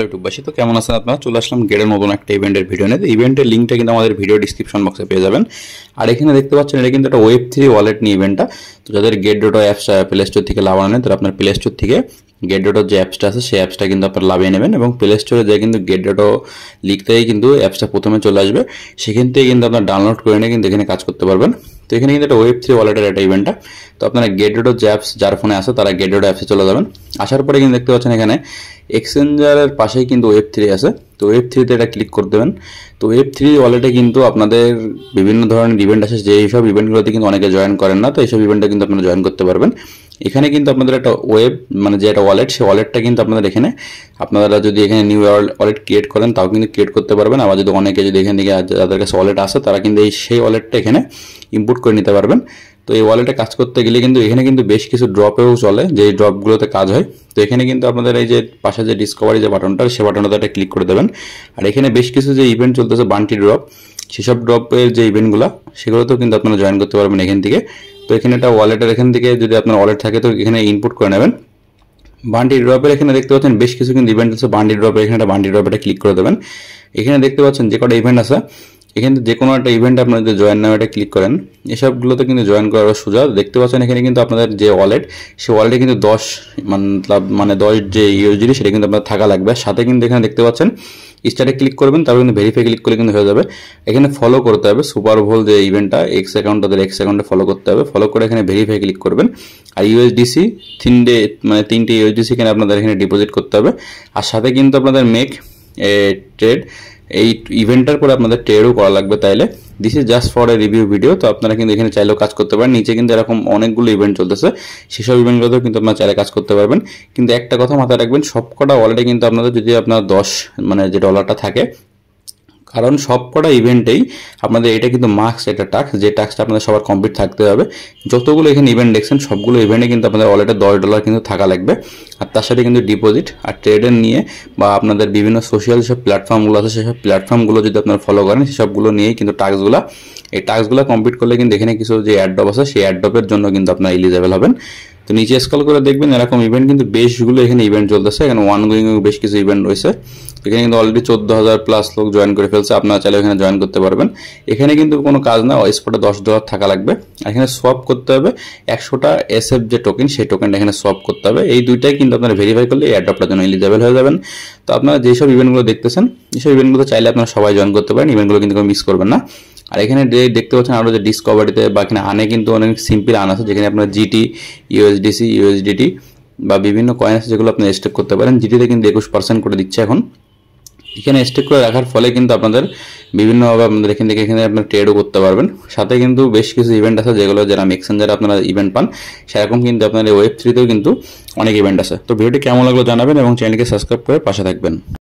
ইউটিউববাসী তো কেমন আছেন আপনারা? চলে আসলাম গেটের নতুন একটা ইভেন্টের ভিডিও নিয়ে। ইভেন্টের লিঙ্কটা কিন্তু আমাদের ভিডিও ডিসক্রিপশন বক্সে পেয়ে যাবেন। আর এখানে দেখতে পাচ্ছেন এটা কিন্তু একটা Web3 ওয়ালেট নিয়ে ইভেন্টটা। তো যাদের get dot apps Play Store থেকে লাভানো নেন, তারা আপনার প্লে স্টোর থেকে গেট ডট যে অ্যাপসটা আছে সেই অ্যাপসটা কিন্তু আপনারা লাভিয়ে নেবেন এবং প্লে স্টোরে যেয়ে কিন্তু গেট ডট লিখতেই কিন্তু অ্যাপসটা প্রথমে চলে আসবে। সেখান থেকে কিন্তু আপনার ডাউনলোড করে নিয়ে কিন্তু এখানে কাজ করতে পারবেন। তো এখানে কিন্তু একটা Web3 ওয়ালেটের একটা ইভেন্টটা। তো আপনারা গেট ডট যে অ্যাপস যার ফোনে আছে তারা গেট ডট অ্যাপসে চলে যাবেন। আসার পরে কিন্তু দেখতে পাচ্ছেন এখানে এক্সচেঞ্জারের পাশেই কিন্তু Web3 আছে। তো Web3 তে এটা ক্লিক করে দেবেন। তো Web3 ওয়ালেটে কিন্তু আপনাদের বিভিন্ন ধরনের ইভেন্ট আছে, যে এইসব ইভেন্টগুলোতে কিন্তু অনেকে জয়েন করেন না। তো এইসব ইভেন্টে কিন্তু আপনারা জয়েন করতে পারবেন। এখানে কিন্তু আপনাদের একটা যে একটা ওয়ালেট, সেই ওয়ালেটটা কিন্তু আপনাদের এখানে আপনারা যদি এখানে নিউ ওয়ালেট ক্রিয়েট করেন তাও কিন্তু ক্রিয়েট করতে পারবেন। আবার যদি অনেকে যদি এখান থেকে যাদের কাছে ওয়ালেট আছে তারা কিন্তু সেই ওয়ালেটটা এখানে ইম্পোর্ট করে নিতে পারবেন। তো এই ওয়ালেটে কাজ করতে গেলে কিন্তু এখানে কিন্তু বেশ কিছু ড্রপেও চলে, যে ড্রপগুলোতে কাজ হয়। তো এখানে কিন্তু আপনাদের এই যে পাশে যে ডিসকভারি যে বাটনটা, সেই বাটনটাতে একটা ক্লিক করে দেবেন। আর এখানে বেশ কিছু যে ইভেন্ট চলতেছে বান্টি ড্রপ, সেসব ড্রপের যে ইভেন্টগুলো সেগুলোতেও কিন্তু আপনারা জয়েন করতে পারবেন এখান থেকে। তো এখানে একটা ওয়ালেটের এখান থেকে যদি আপনার ওয়ালেট থাকে তো এখানে ইনপুট করে নেবেন। বান্টি ড্রপের এখানে দেখতে পাচ্ছেন বেশ কিছু কিন্তু ইভেন্ট আছে বান্টি ড্রপের। এখানে একটা বান্টি ড্রপে ক্লিক করে দেবেন। এখানে দেখতে পাচ্ছেন যে কটা ইভেন্ট আছে, এখানে যে কোনো একটা ইভেন্টে আপনারা যদি জয়েন নাও এটা ক্লিক করেন, এসবগুলোতে কিন্তু জয়েন করার সোজা। দেখতে পাচ্ছেন এখানে কিন্তু আপনাদের যে ওয়ালেট, সেই ওয়ালেটে কিন্তু 10 যে ইউএসডি সেটা কিন্তু আপনার থাকা লাগবে। সাথে কিন্তু এখানে দেখতে পাচ্ছেন স্টার্টে ক্লিক করবেন, তারপর কিন্তু ভেরিফাই ক্লিক করলে কিন্তু হয়ে যাবে। এখানে ফলো করতে হবে সুপার বোল যে ইভেন্টটা, এক্স অ্যাকাউন্ট তাদের এক্স অ্যাকাউন্টে ফলো করতে হবে। ফলো করে এখানে ভেরিফাই ক্লিক করবেন। আর ইউএসডিসি 3টে ইউএসডিসি এখানে আপনাদের এখানে ডিপোজিট করতে হবে। আর সাথে কিন্তু আপনাদের মেক ট্রেড, এই ইভেন্টের পরে আপনাদের ট্রেডও করা লাগবে। তাইলে this is just for a review video. তো আপনারা কিন্তু এখানে চাইলেও কাজ করতে পারেন। নিচে কিন্তু এরকম অনেকগুলো ইভেন্ট চলতেছে, সেসব ইভেন্টগুলোতেও কিন্তু আপনারা চাইলে কাজ করতে পারবেন। কিন্তু একটা কথা মাথায় রাখবেন, সবকটা ওয়ালেটে কিন্তু আপনাদের যদি আপনার 10 যে ডলারটা থাকে, কারণ সবকটা ইভেন্টেই আপনাদের এটা কিন্তু মার্কস একটা টাস্ক, যে টাস্কটা আপনাদের সবার কমপ্লিট থাকতে হবে। যতগুলো এখানে ইভেন্ট দেখছেন সবগুলো ইভেন্টে কিন্তু আপনাদের ওয়ালেটে $10 কিন্তু থাকা লাগবে। আর তার সাথে কিন্তু ডিপোজিট আর ট্রেডের নিয়ে বা আপনাদের বিভিন্ন সোশ্যাল যেসব প্ল্যাটফর্মগুলো আছে সেসব প্ল্যাটফর্মগুলো যদি আপনারা ফলো করেন, সেসবগুলো নিয়েই কিন্তু টাস্কগুলো, এই টাস্কগুলো কমপ্লিট করলে কিন্তু এখানে কিছু যে অ্যাডডপ আছে সেই অ্যাডডপের জন্য কিন্তু আপনারা এলিজেবল হবেন। তো নিচে স্ক্রল করে দেখবেন এরকম ইভেন্ট কিন্তু বেশগুলো এখানে ইভেন্ট চলতেছে। এখানে ওয়ান গোয়িং বেশ কিছু ইভেন্ট রয়েছে। এখানে কিন্তু অলরেডি 14,000+ লোক জয়েন করে ফেলছে। আপনারা চাইলে এখানে জয়েন করতে পারবেন। এখানে কিন্তু কোনো কাজ না, স্পটে $10 থাকা লাগবে। আর এখানে সোয়াপ করতে হবে 100টা SF যে টোকেন, সেই টোকেনটা এখানে সোয়াপ করতে হবে। এই দুইটাই কিন্তু আপনারা ভেরিফাই করলে এই অ্যাডপটার জন্য এলিজেবল হয়ে যাবেন। তো আপনারা যেসব ইভেন্টগুলো দেখতেছেন, এইসব ইভেন্টগুলো চাইলে আপনারা সবাই জয়েন করতে পারেন। ইভেন্টগুলো কিন্তু মিস করবেন না। আর এখানে দেখতে পাচ্ছেন আরও যে ডিসকভারিতে বা এখানে আনে কিন্তু অনেক সিম্পল আন আছে, যেখানে আপনার জিটি, ইউএসডিসি, ইউএসডিটি বা বিভিন্ন কয়েন আছে যেগুলো আপনি স্টেক করতে পারেন। জিটিতে কিন্তু 21% করে দিচ্ছে এখন। এখানে স্টেক করে রাখার ফলে কিন্তু আপনাদের বিভিন্নভাবে আপনাদের এখান থেকে এখানে আপনার ট্রেডও করতে পারবেন। সাথে কিন্তু বেশ কিছু ইভেন্ট আছে যেগুলো যারা এক্সচেঞ্জারে আপনারা ইভেন্ট পান, সেরকম কিন্তু আপনাদের Web3তেও কিন্তু অনেক ইভেন্ট আছে। তো ভিডিওটি কেমন লাগলো জানাবেন এবং চ্যানেলকে সাবস্ক্রাইব করে পাশে থাকবেন।